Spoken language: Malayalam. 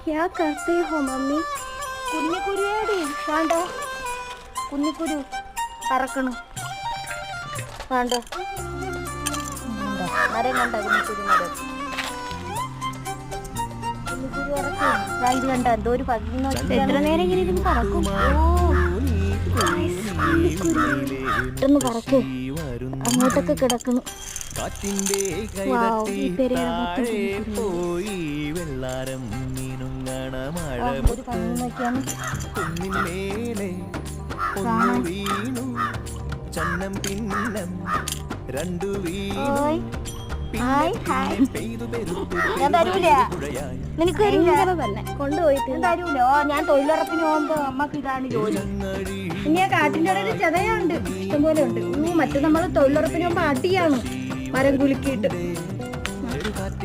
क्या करते हो मम्मी? കുന്നിക്കുരുവേടി വേണ്ട, കുന്നിക്കുരു പറക്കണം വേണ്ട. മരം കണ്ട കുന്നിക്കുരു മരം, കുന്നിക്കുരു ഇറക്കും. ഇത് കണ്ട എന്തോ ഒരു ഭംഗി. എത്ര നേരം ഇങ്ങനെ ഇരുന്ന് പറക്കും. ഇതൊന്ന് പറക്ക്, അങ്ങോട്ടൊക്കെ കിടക്കുന്നു. ഒരു ഭംഗി നോക്കിയാണ്. ഞാൻ തരൂല, നിനക്ക് തന്നെ കൊണ്ടുപോയിട്ട് തരൂലോ. ഞാൻ തൊഴിലുറപ്പിന് പോകുമ്പോ അമ്മക്ക് ഇതാണ് ജോലി. ഇനി ആ കാട്ടിൻ്റെ ഇടയിൽ ചെതയുണ്ട്, ഇഷ്ടംപോലെ ഉണ്ട്. മറ്റേ നമ്മൾ തൊഴിലുറപ്പിന് പോകുമ്പോ അടിയാണ് മരം കുലുക്കിയിട്ട്.